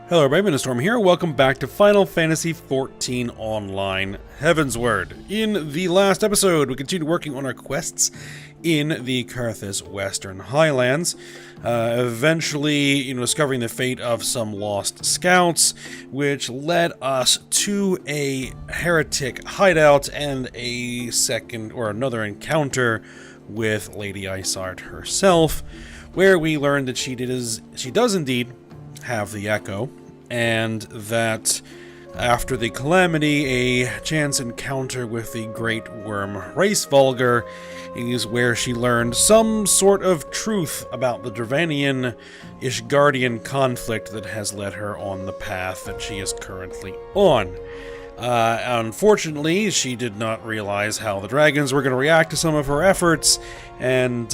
Hello everybody, Storm here. Welcome back to Final Fantasy XIV Online Heavensward. In the last episode, we continued working on our quests in the Carthus Western Highlands, eventually, discovering the fate of some lost scouts, which led us to a heretic hideout and another encounter with Lady Isard herself, where we learned that she does indeed have the Echo, and that after the calamity, a chance encounter with the Great Worm Racevolger is where she learned some sort of truth about the Dravanian-Ishgardian conflict that has led her on the path that she is currently on. Unfortunately, she did not realize how the dragons were going to react to some of her efforts, and,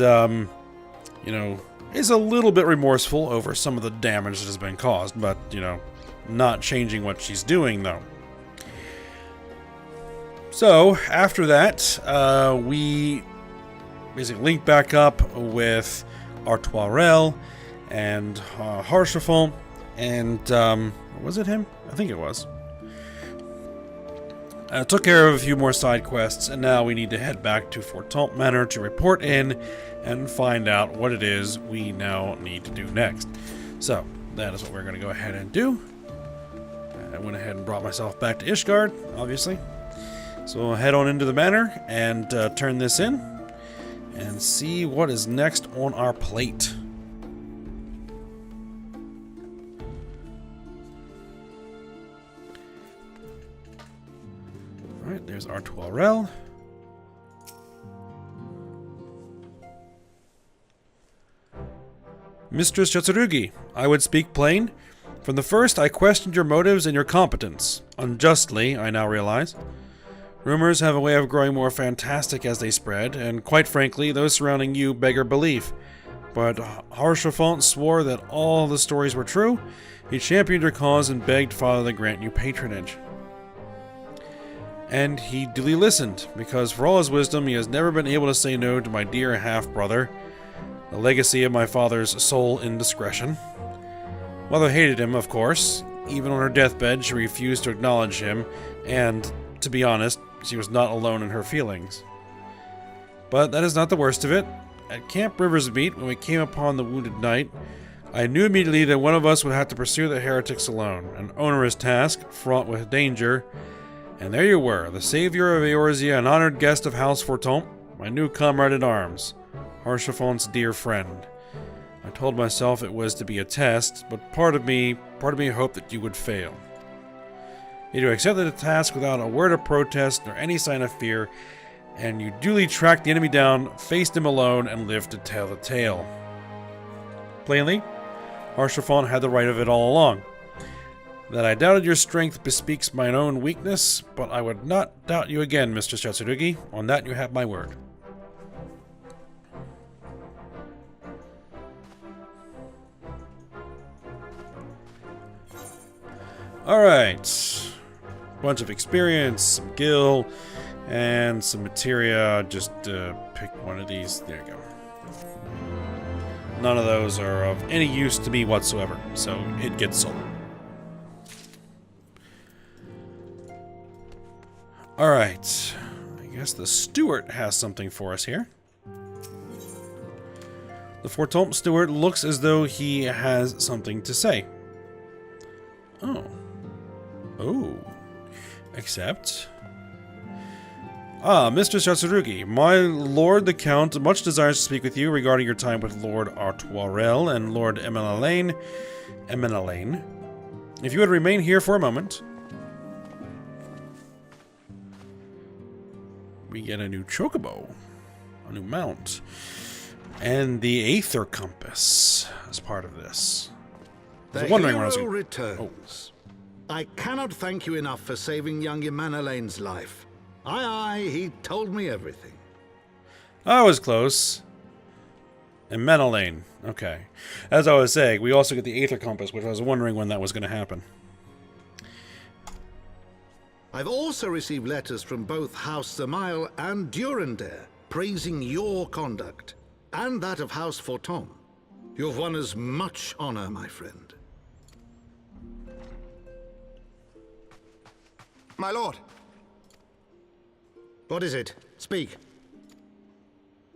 is a little bit remorseful over some of the damage that has been caused, but, not changing what she's doing, though. So, after that, we basically link back up with Artoirel and Haurchefant, and, was it him? I think it was. Took care of a few more side quests, and now we need to head back to Fortemps Manor to report in and find out what it is we now need to do next. So, that is what we're going to go ahead and do. I went ahead and brought myself back to Ishgard, obviously. So we'll head on into the manor and turn this in and see what is next on our plate. Alright, there's Artoirel. Mistress Chatsurugi, I would speak plain. From the first, I questioned your motives and your competence. Unjustly, I now realize. Rumors have a way of growing more fantastic as they spread, and quite frankly, those surrounding you beggar belief. But Haurchefant swore that all the stories were true. He championed your cause and begged Father to grant you patronage. And he duly listened, because for all his wisdom, he has never been able to say no to my dear half-brother, the legacy of my father's sole indiscretion. Mother hated him, of course. Even on her deathbed, she refused to acknowledge him, and, to be honest, she was not alone in her feelings. But that is not the worst of it. At Camp Riversmeet, when we came upon the wounded knight, I knew immediately that one of us would have to pursue the heretics alone, an onerous task, fraught with danger. And there you were, the savior of Eorzea, an honored guest of House Fortemps, my new comrade in arms, Haurchefant's dear friend. I told myself it was to be a test, but part of me hoped that you would fail. You accepted the task without a word of protest nor any sign of fear, and you duly tracked the enemy down, faced him alone, and lived to tell the tale. Plainly, Haurchefant had the right of it all along. That I doubted your strength bespeaks mine own weakness, but I would not doubt you again, Mr. Chatsurugi. On that you have my word. Alright, bunch of experience, some gil, and some materia. Just pick one of these. There you go. None of those are of any use to me whatsoever, so it gets sold. Alright, I guess the steward has something for us here. The Fortemps steward looks as though he has something to say. Oh. Oh. Except... Mr. Chatsurugi, my lord the Count much desires to speak with you regarding your time with Lord Artoirel and Lord Emenalain. If you would remain here for a moment... We get a new chocobo, a new mount, and the AETHER compass as part of this. The hero returns. I cannot thank you enough for saving young Emenalain's life. Aye, he told me everything. I was close. Emenalain. Okay. As I was saying, we also get the AETHER compass, which I was wondering when that was going to happen. I've also received letters from both House Zamail and Durandare praising your conduct, and that of House Fortemps. You've won us much honor, my friend. My lord. What is it? Speak.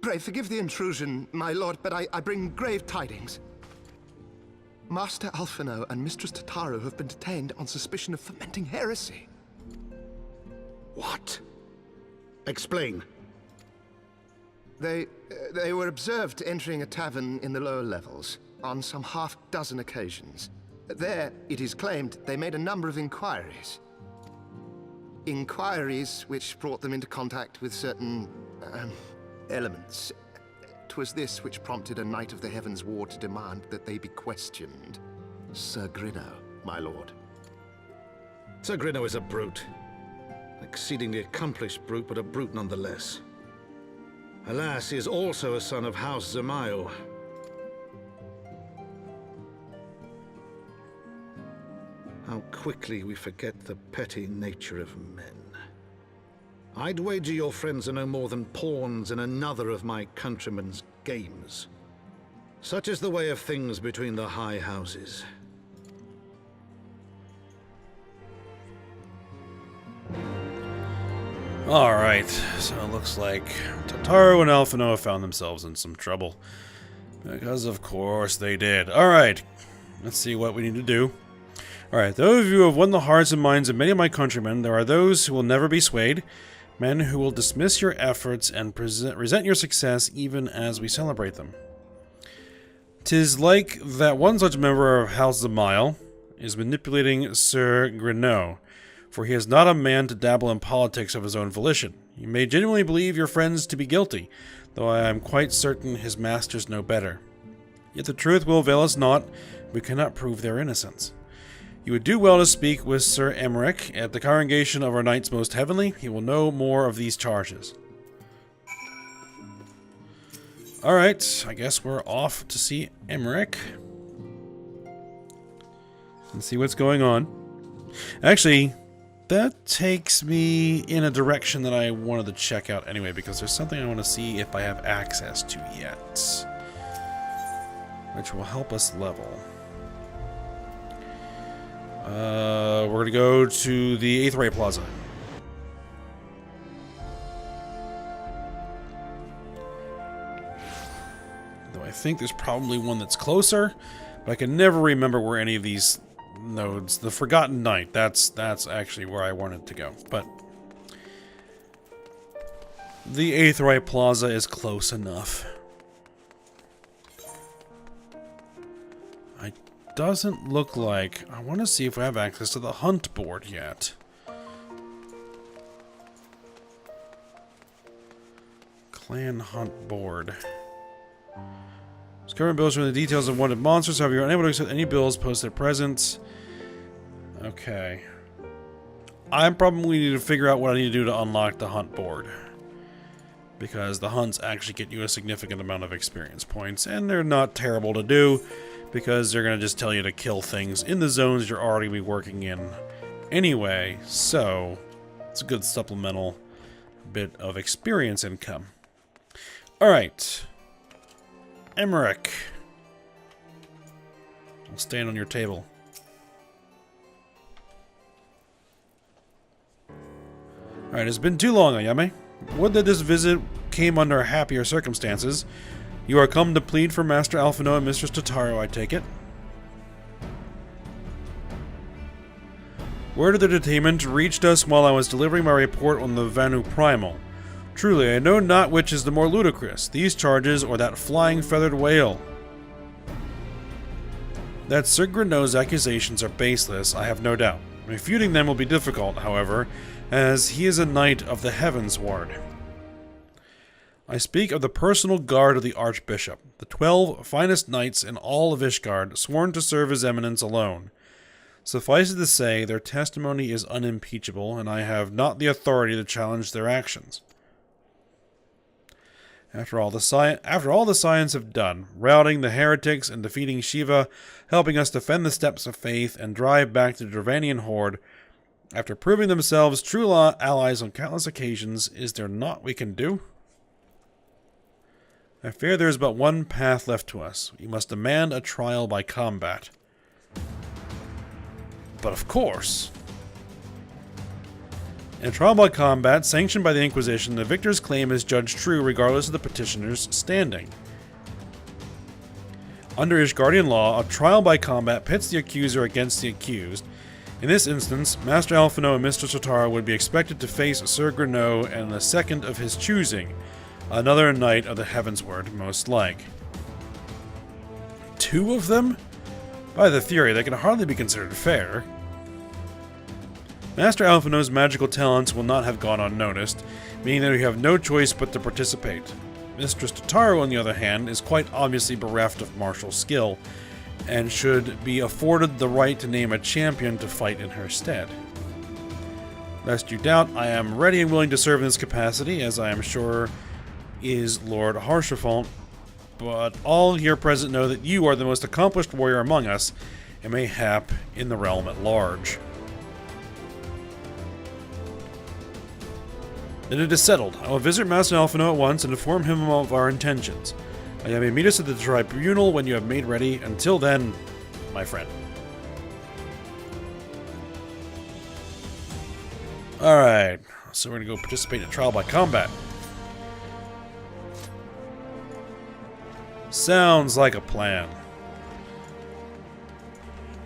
Pray forgive the intrusion, my lord, but I bring grave tidings. Master Alphino and Mistress Tataru have been detained on suspicion of fomenting heresy. What? Explain. They were observed entering a tavern in the lower levels on some half-dozen occasions. There, it is claimed, they made a number of inquiries. Inquiries which brought them into contact with certain elements. 'Twas this which prompted a knight of the Heavensward to demand that they be questioned. Sir Grinno, my lord. Sir Grinno is a brute. An exceedingly accomplished brute, but a brute nonetheless. Alas, he is also a son of House Zamayo. How quickly we forget the petty nature of men. I'd wager your friends are no more than pawns in another of my countrymen's games. Such is the way of things between the high houses. Alright, so it looks like Tataru and Alphino have found themselves in some trouble. Because of course they did. Alright, let's see what we need to do. Alright, those of you who have won the hearts and minds of many of my countrymen, there are those who will never be swayed. Men who will dismiss your efforts and resent your success even as we celebrate them. 'Tis like that one such member of House Zamayo is manipulating Sir Grinno, for he is not a man to dabble in politics of his own volition. You may genuinely believe your friends to be guilty, though I am quite certain his masters know better. Yet the truth will avail us not, we cannot prove their innocence. You would do well to speak with Sir Emmerich at the congregation of our Knights Most Heavenly. He will know more of these charges. Alright, I guess we're off to see Emmerich. And see what's going on. Actually, that takes me in a direction that I wanted to check out anyway, because there's something I want to see if I have access to yet. Which will help us level. We're going to go to the AETHER Plaza. Though I think there's probably one that's closer, but I can never remember where any of these nodes... The Forgotten Knight, that's actually where I wanted to go. But the AETHER Plaza is close enough. Doesn't look like... I want to see if we have access to the hunt board yet. Clan hunt board. Discovering bills from the details of wanted monsters. However, you're unable to accept any bills posted at present. Okay. I probably need to figure out what I need to do to unlock the hunt board. Because the hunts actually get you a significant amount of experience points. And they're not terrible to do. Because they're going to just tell you to kill things in the zones you're already be working in anyway. So, it's a good supplemental bit of experience income. Alright. Emmerich. I'll stand on your table. Alright, it's been too long, Ayame. Would that this visit came under happier circumstances. You are come to plead for Master Alphino and Mistress Tataru, I take it. Word of the detainment reached us while I was delivering my report on the Vanu Primal. Truly, I know not which is the more ludicrous, these charges or that flying feathered whale. That Sir Grinno's accusations are baseless, I have no doubt. Refuting them will be difficult, however, as he is a knight of the Heavensward. I speak of the personal guard of the Archbishop, the 12 finest knights in all of Ishgard, sworn to serve His Eminence alone. Suffice it to say, their testimony is unimpeachable, and I have not the authority to challenge their actions. After all the science have done, routing the heretics and defeating Shiva, helping us defend the steps of faith and drive back the Dravanian horde, after proving themselves true allies on countless occasions, is there naught we can do? I fear there is but one path left to us. We must demand a trial by combat. But of course. In a trial by combat sanctioned by the Inquisition, the victor's claim is judged true regardless of the petitioner's standing. Under Ishgardian law, a trial by combat pits the accuser against the accused. In this instance, Master Alphinaud and Mistress Otara would be expected to face Sir Grenaud and the second of his choosing, another knight of the Heavensward, most like. 2 of them? By the theory, that can hardly be considered fair. Master Alphinaud's magical talents will not have gone unnoticed, meaning that we have no choice but to participate. Mistress Totaro, on the other hand, is quite obviously bereft of martial skill, and should be afforded the right to name a champion to fight in her stead. Lest you doubt, I am ready and willing to serve in this capacity, as I am sure is Lord Haurchefant, but all here present know that you are the most accomplished warrior among us, and mayhap in the realm at large. Then it is settled. I will visit Master Alphinaud at once and inform him of our intentions. You may meet us at the tribunal when you have made ready. Until then, my friend. Alright, so we're going to go participate in a trial by combat. Sounds like a plan.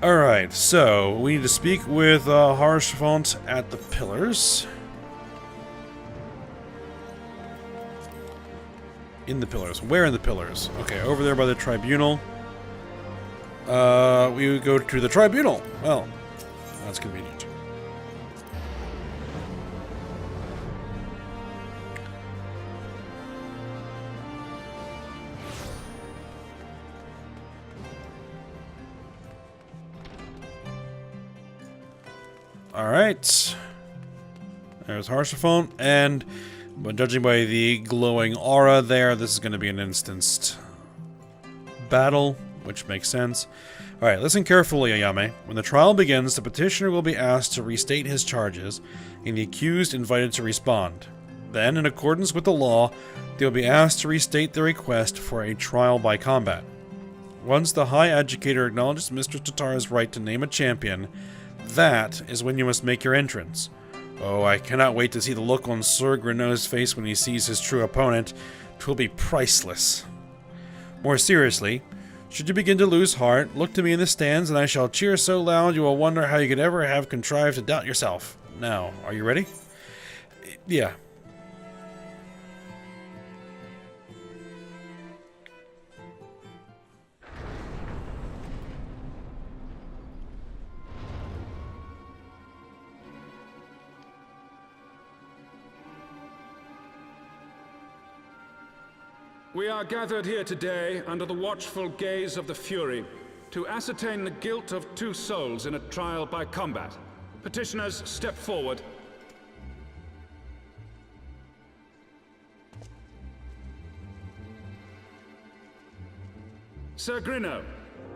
Alright, so we need to speak with Haurchefant at the Pillars. In the Pillars. Where in the Pillars? Okay, over there by the tribunal. We would go to the tribunal. Well, that's convenient. Alright. There's Haurchefant, and but judging by the glowing aura there, this is going to be an instanced battle, which makes sense. Alright, listen carefully, Ayame. When the trial begins, the petitioner will be asked to restate his charges, and the accused invited to respond. Then, in accordance with the law, they will be asked to restate their request for a trial by combat. Once the High Adjudicator acknowledges Mistress Totara's right to name a champion, that is when you must make your entrance. Oh, I cannot wait to see the look on Sir Grenaud's face when he sees his true opponent. 'Twill be priceless. More seriously, should you begin to lose heart, look to me in the stands and I shall cheer so loud you will wonder how you could ever have contrived to doubt yourself. Now, are you ready? Yeah. We are gathered here today under the watchful gaze of the Fury to ascertain the guilt of 2 souls in a trial by combat. Petitioners, step forward. Sir Grenaud,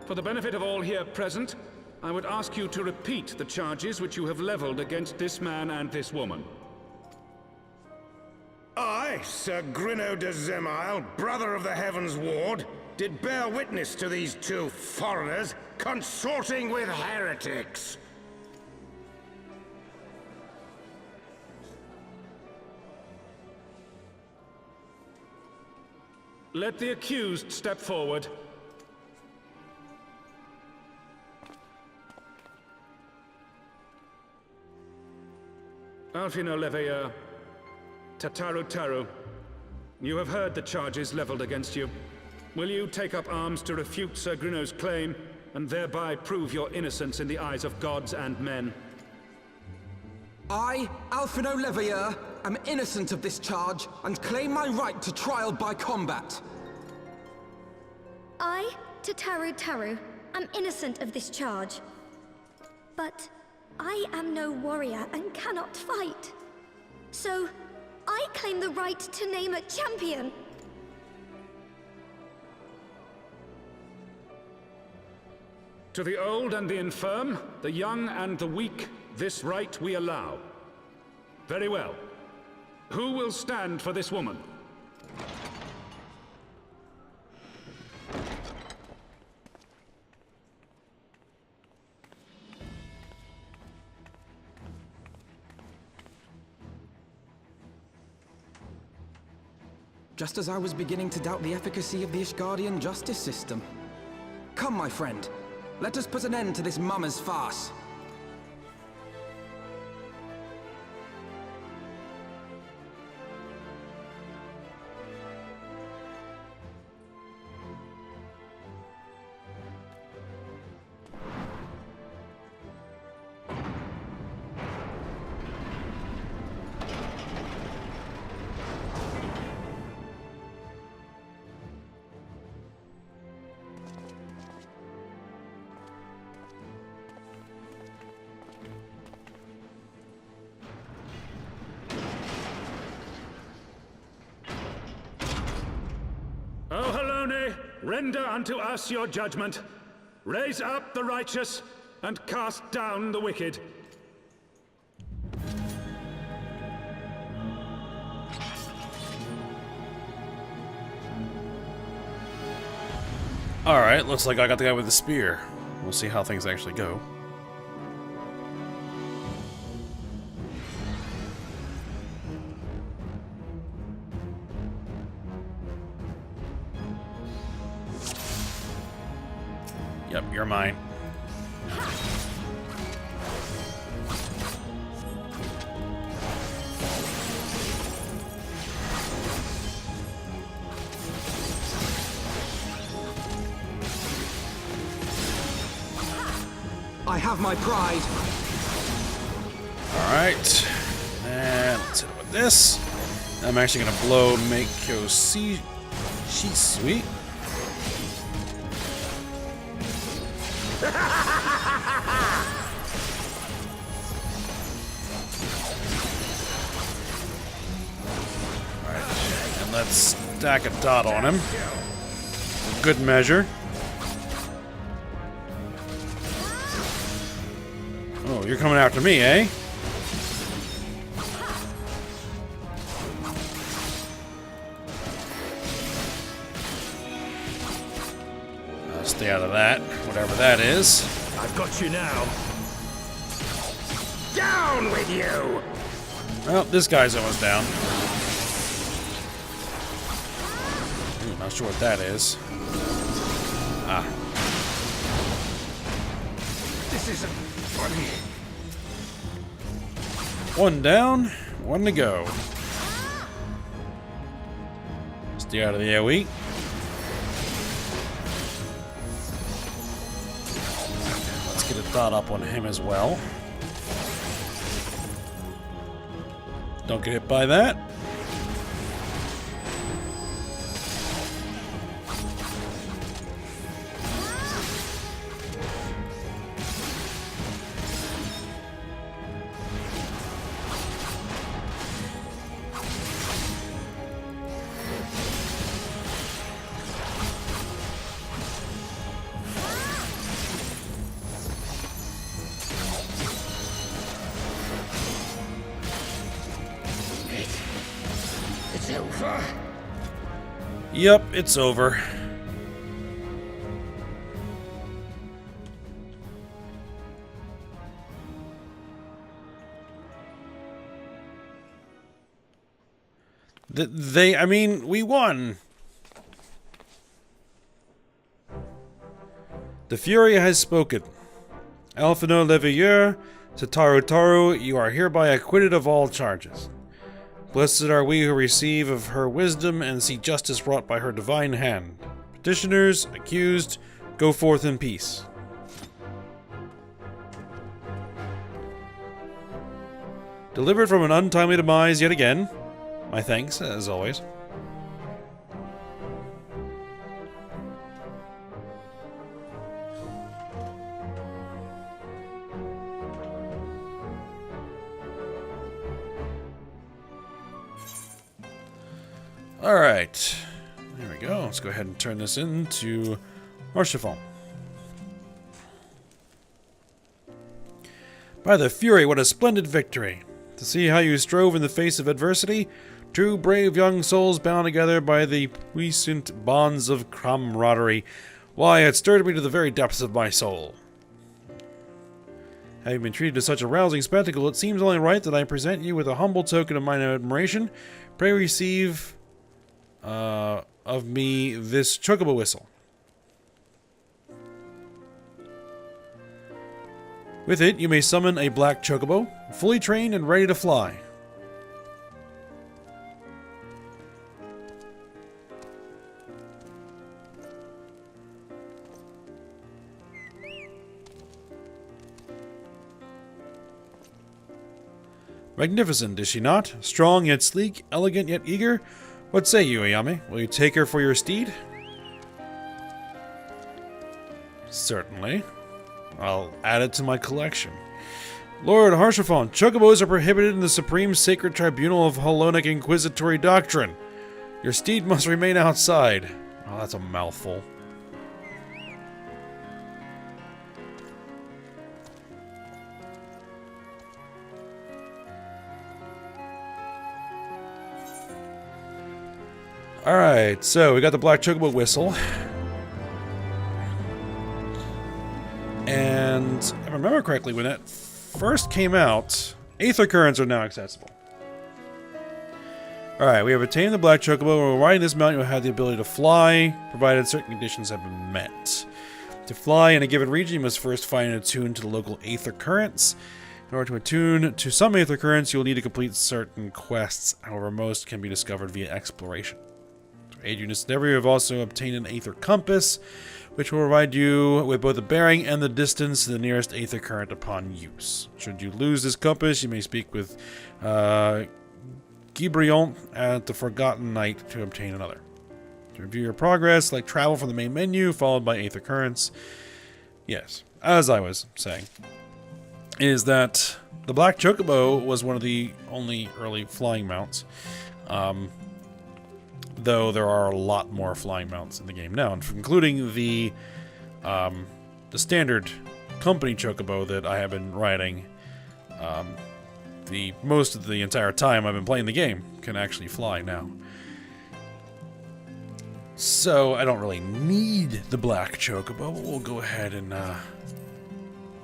for the benefit of all here present, I would ask you to repeat the charges which you have leveled against this man and this woman. I, Sir Grenaud de Zemile, brother of the Heavensward, did bear witness to these 2 foreigners consorting with heretics. Let the accused step forward. Alphinaud Leveilleur, Tataru, you have heard the charges leveled against you. Will you take up arms to refute Sir Grenaud's claim, and thereby prove your innocence in the eyes of gods and men? I, Alphinaud Leveilleur, am innocent of this charge, and claim my right to trial by combat. I, Tataru, am innocent of this charge. But I am no warrior and cannot fight. So, I claim the right to name a champion. To the old and the infirm, the young and the weak, this right we allow. Very well. Who will stand for this woman? just as I was beginning to doubt the efficacy of the Ishgardian justice system. Come, my friend. Let us put an end to this mummer's farce. O Halone, render unto us your judgment. Raise up the righteous, and cast down the wicked. Alright, looks like I got the guy with the spear. We'll see how things actually go. Yep, you're mine. I have my pride. Alright. And let's hit it with this. I'm actually gonna blow Mako C. She's sweet. Alright. And let's stack a dot on him. For good measure. Oh, you're coming after me, eh? I'll stay out of that, whatever that is. I've got you now. Down with you! Well, this guy's almost down. Ooh, not sure what that is. Ah. This isn't funny. One down, one to go. Stay out of the AoE. Let's get a dot up on him as well. Don't get hit by that. It's over. Yep, it's over. I mean, we won. The Fury has spoken. Alphino Leveilleur, Tataru, you are hereby acquitted of all charges. Blessed are we who receive of her wisdom and see justice wrought by her divine hand. Petitioners, accused, go forth in peace. Delivered from an untimely demise yet again. My thanks, as always. Alright. There we go. Let's go ahead and turn this into Archiphon. By the Fury, what a splendid victory! To see how you strove in the face of adversity, two brave young souls bound together by the puissant bonds of camaraderie. Why, it stirred me to the very depths of my soul. Having been treated to such a rousing spectacle, it seems only right that I present you with a humble token of my admiration. Pray receive of me this chocobo whistle. With it, you may summon a black chocobo, fully trained and ready to fly. Magnificent, is she not? Strong yet sleek, elegant yet eager? What say you, Ayame? Will you take her for your steed? Certainly. I'll add it to my collection. Lord Harshaphon, chocobos are prohibited in the Supreme Sacred Tribunal of Hellenic Inquisitory Doctrine. Your steed must remain outside. Oh, that's a mouthful. Alright, so we got the black chocobo whistle. And if I remember correctly, when that first came out, Aether Currents are now accessible. Alright, we have attained the black chocobo. When riding this mount, you'll have the ability to fly, provided certain conditions have been met. To fly in a given region, you must first find and attune to the local Aether Currents. In order to attune to some Aether Currents, you'll need to complete certain quests. However, most can be discovered via exploration. To aid you in this endeavor, you have also obtained an Aether Compass, which will provide you with both the bearing and the distance to the nearest Aether Current upon use. Should you lose this compass, you may speak with Gibrion at the Forgotten Knight to obtain another. To review your progress, select travel from the main menu, followed by Aether Currents. Yes, as I was saying, is that the Black Chocobo was one of the only early flying mounts. Though there are a lot more flying mounts in the game now, including the standard company chocobo that I have been riding. The most of the entire time I've been playing the game can actually fly now. So I don't really need the black chocobo, but we'll go ahead and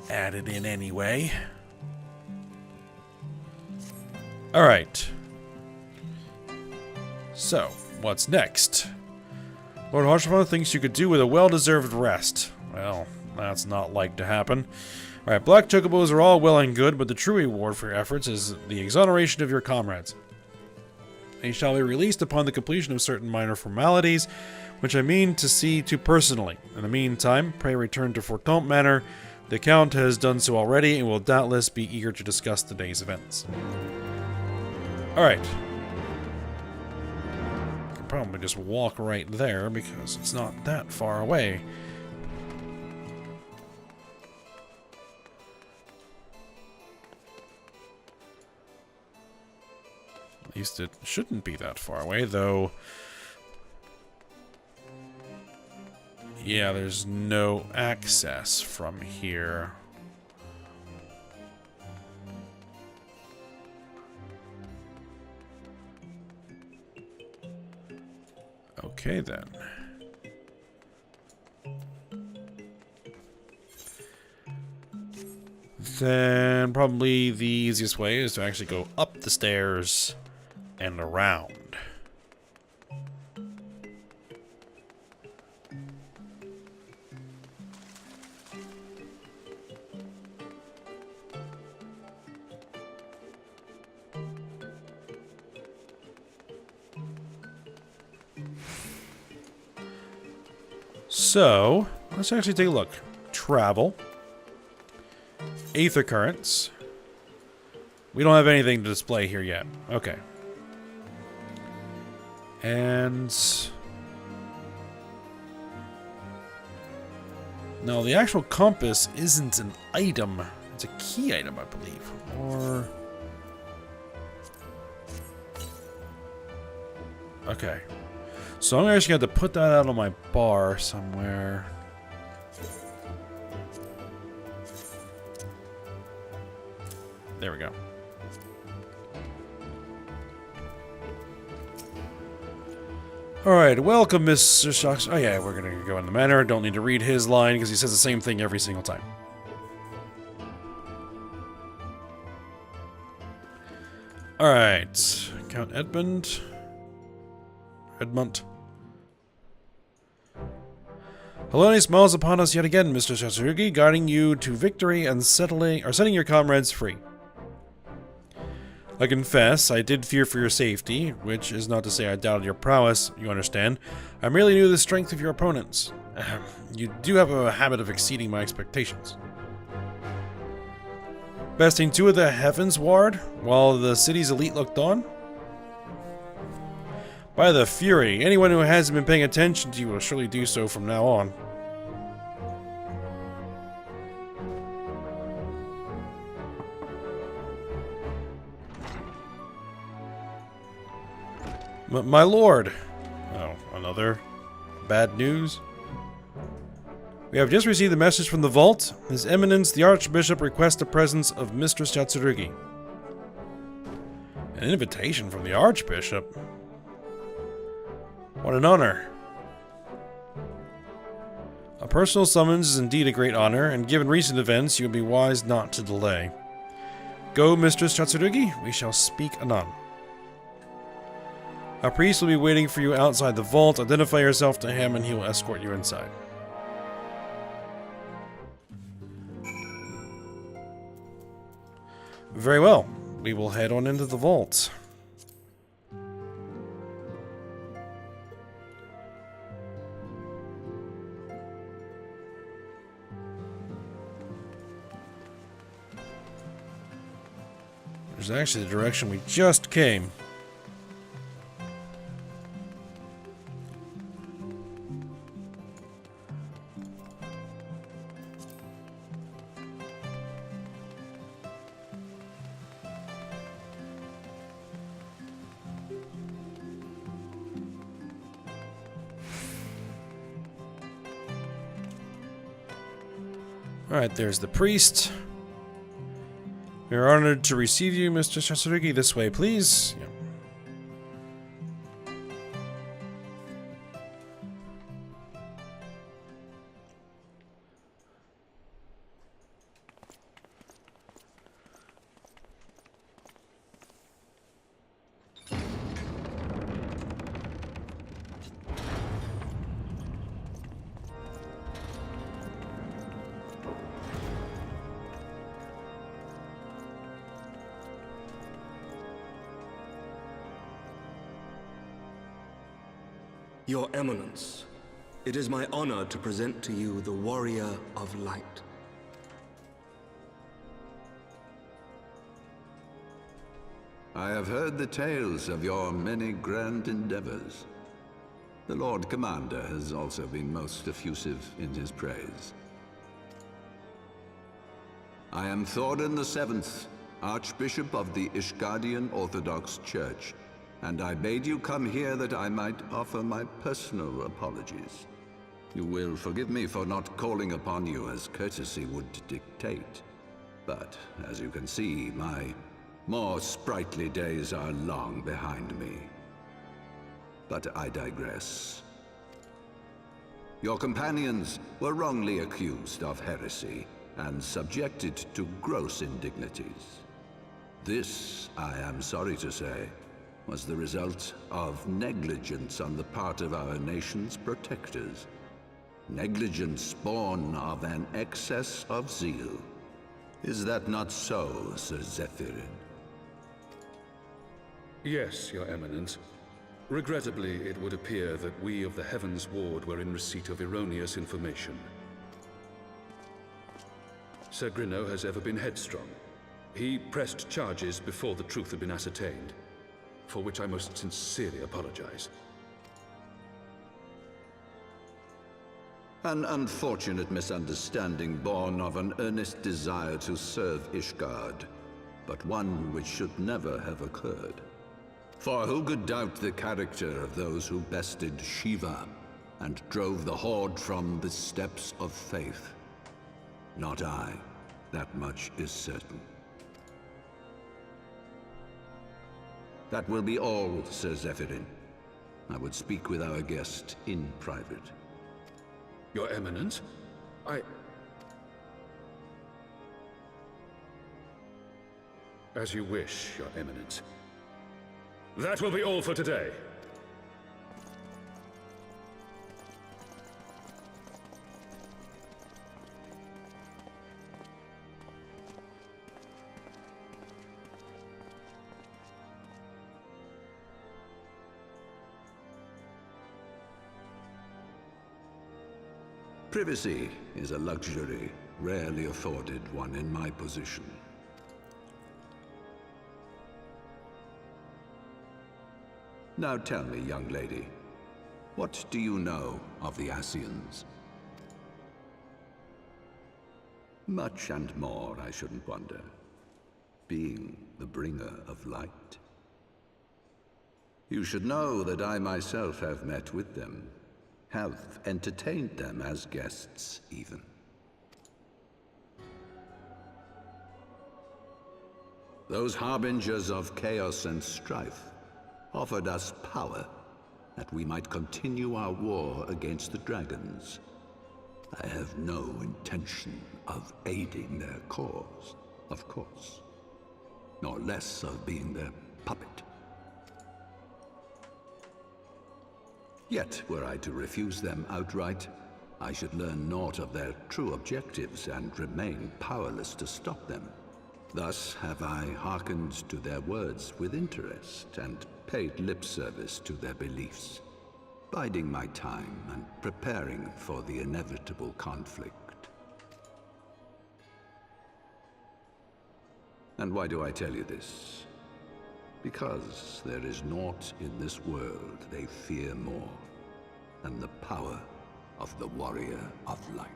add it in anyway. All right. So. What's next? Lord Harshaphon thinks you could do with a well-deserved rest. Well, that's not like to happen. Alright, black chocobos are all well and good, but the true reward for your efforts is the exoneration of your comrades. They shall be released upon the completion of certain minor formalities, which I mean to see to personally. In the meantime, pray return to Fortemps Manor. The Count has done so already and will doubtless be eager to discuss the day's events. Alright. Probably just walk right there because it's not that far away. At least it shouldn't be that far away, though. Yeah, there's no access from here. Okay, then. Then probably the easiest way is to actually go up the stairs and around. So, let's actually take a look. Travel. Aether Currents. We don't have anything to display here yet. Okay. And... no, the actual compass isn't an item. It's a key item, I believe. Or... okay. So I'm actually going to have to put that out on my bar somewhere. There we go. Alright, welcome, Mr. Shocks. Oh yeah, we're going to go in the manor. Don't need to read his line because he says the same thing every single time. Alright, Count Edmund. Edmund. Haloni smiles upon us yet again, Mr. Chatsurugi, guiding you to victory and setting your comrades free. I confess, I did fear for your safety, which is not to say I doubted your prowess, you understand. I merely knew the strength of your opponents. You do have a habit of exceeding my expectations. Besting 2 of the Heavensward, while the city's elite looked on? By the Fury, anyone who hasn't been paying attention to you will surely do so from now on. My lord! Oh, another bad news? We have just received a message from the vault. His Eminence, the Archbishop, requests the presence of Mistress Chatsurugi. An invitation from the Archbishop? What an honor. A personal summons is indeed a great honor, and given recent events, you would be wise not to delay. Go, Mistress Chatsurugi, we shall speak anon. A priest will be waiting for you outside the vault. Identify yourself to him and he will escort you inside. Very well. We will head on into the vault. There's actually the direction we just came. Alright, there's the priest. We are honored to receive you, Mr. Chatsurugi. This way, please. Yep. Your Eminence, it is my honor to present to you the Warrior of Light. I have heard the tales of your many grand endeavors. The Lord Commander has also been most effusive in his praise. I am Thorin VII, Archbishop of the Ishgardian Orthodox Church, and I bade you come here that I might offer my personal apologies. You will forgive me for not calling upon you as courtesy would dictate. But, as you can see, my more sprightly days are long behind me. But I digress. Your companions were wrongly accused of heresy and subjected to gross indignities. This, I am sorry to say, was the result of negligence on the part of our nation's protectors. Negligence born of an excess of zeal. Is that not so, Sir Zephyrin? Yes, Your Eminence. Regrettably, it would appear that we of the Heavensward were in receipt of erroneous information. Sir Grinno has ever been headstrong. He pressed charges before the truth had been ascertained, for which I most sincerely apologize. An unfortunate misunderstanding born of an earnest desire to serve Ishgard, but one which should never have occurred. For who could doubt the character of those who bested Shiva and drove the Horde from the steps of faith? Not I. That much is certain. That will be all, Sir Zephyrin. I would speak with our guest in private. Your Eminence? As you wish, Your Eminence. That will be all for today. privacy is a luxury rarely afforded one in my position. Now tell me, young lady, what do you know of the Ascians? Much and more, I shouldn't wonder. Being the bringer of light. You should know that I myself have met with them, have entertained them as guests, even. Those harbingers of chaos and strife offered us power, that we might continue our war against the dragons. I have no intention of aiding their cause, of course, nor less of being their puppet. Yet, were I to refuse them outright, I should learn naught of their true objectives and remain powerless to stop them. Thus have I hearkened to their words with interest and paid lip service to their beliefs, biding my time and preparing for the inevitable conflict. And why do I tell you this? Because there is naught in this world they fear more than the power of the Warrior of Light.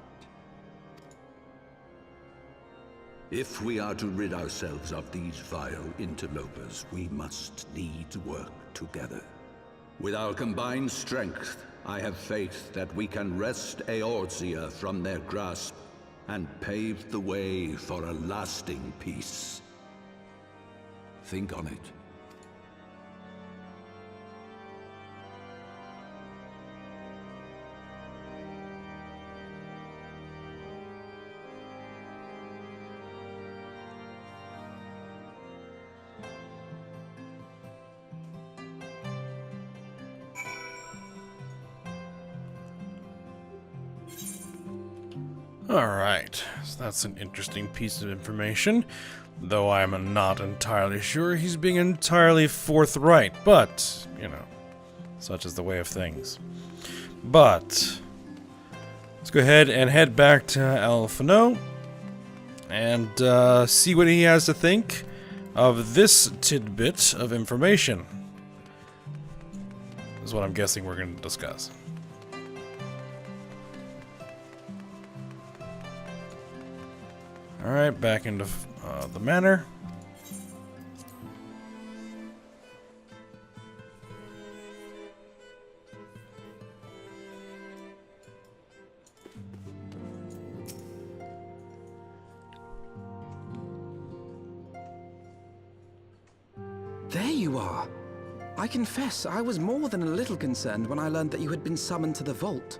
If we are to rid ourselves of these vile interlopers, we must needs work together. With our combined strength, I have faith that we can wrest Eorzea from their grasp and pave the way for a lasting peace. Think on it. Alright, so that's an interesting piece of information, though I'm not entirely sure he's being entirely forthright, but, you know, such is the way of things. But, let's go ahead and head back to Alphino and see what he has to think of this tidbit of information. Is what I'm guessing we're going to discuss. Alright, back into the manor. There you are. I confess, I was more than a little concerned when I learned that you had been summoned to the vault.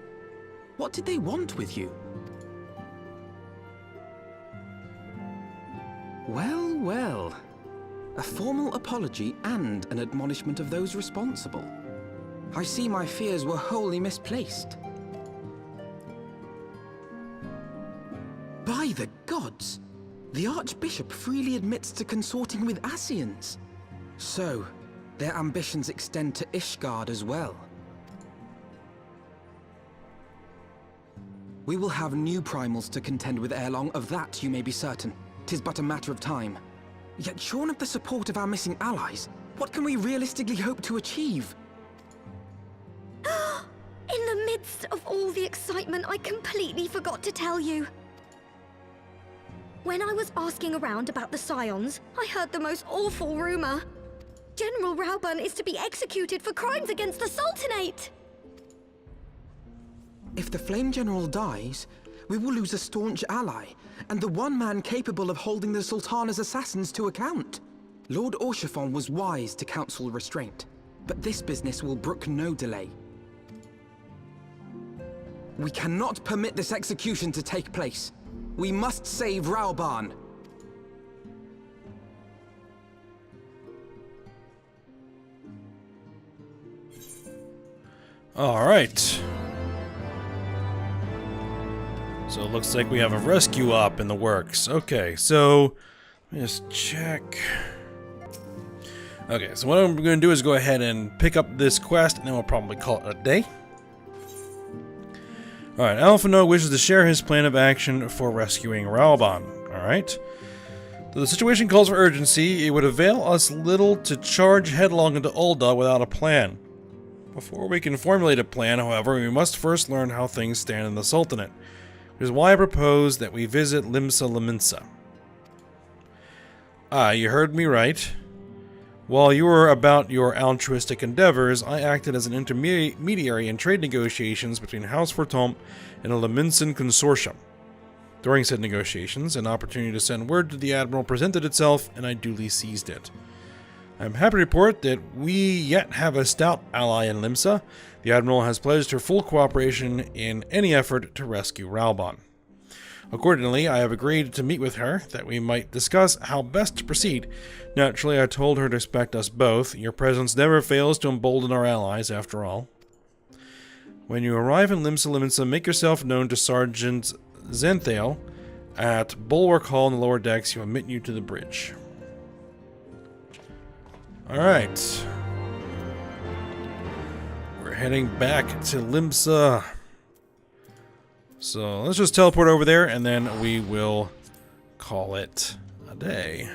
What did they want with you? Well, well. A formal apology and an admonishment of those responsible. I see my fears were wholly misplaced. By the gods! The Archbishop freely admits to consorting with Ascians. So, their ambitions extend to Ishgard as well. We will have new primals to contend with ere long, of that you may be certain. 'Tis but a matter of time. Yet shorn of the support of our missing allies, what can we realistically hope to achieve? In the midst of all the excitement, I completely forgot to tell you. When I was asking around about the Scions, I heard the most awful rumor. General Raubern is to be executed for crimes against the Sultanate! If the Flame General dies, we will lose a staunch ally, and the one man capable of holding the Sultana's assassins to account. Lord Orshafon was wise to counsel restraint, but this business will brook no delay. We cannot permit this execution to take place. We must save Raubern. Alright. So it looks like we have a rescue op in the works. Okay, so let me just check. Okay, so what I'm going to do is go ahead and pick up this quest, and then we'll probably call it a day. Alright, Alphino wishes to share his plan of action for rescuing Ralbon. Alright. Though the situation calls for urgency, it would avail us little to charge headlong into Ul'dah without a plan. Before we can formulate a plan, however, we must first learn how things stand in the Sultanate, which is why I propose that we visit Limsa Lominsa. Ah, you heard me right. While you were about your altruistic endeavors, I acted as an intermediary in trade negotiations between House Fortomp and a Lominsan consortium. During said negotiations, an opportunity to send word to the Admiral presented itself, and I duly seized it. I am happy to report that we yet have a stout ally in Limsa. The Admiral has pledged her full cooperation in any effort to rescue Ralbon. Accordingly, I have agreed to meet with her, that we might discuss how best to proceed. Naturally, I told her to expect us both. Your presence never fails to embolden our allies, after all. When you arrive in Limsa Lominsa, make yourself known to Sergeant Zenthale at Bulwark Hall in the lower decks. He'll admit you to the bridge. Alright. We're heading back to Limsa. So let's just teleport over there and then we will call it a day.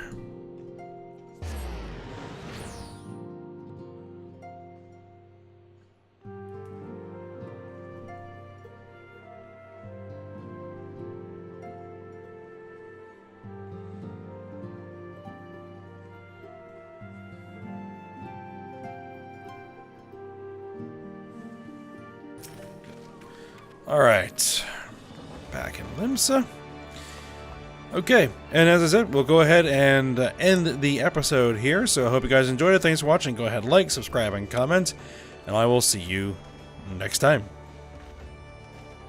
Alright, back in Limsa. Okay, and as I said, we'll go ahead and end the episode here. So I hope you guys enjoyed it. Thanks for watching. Go ahead, like, subscribe, and comment. And I will see you next time.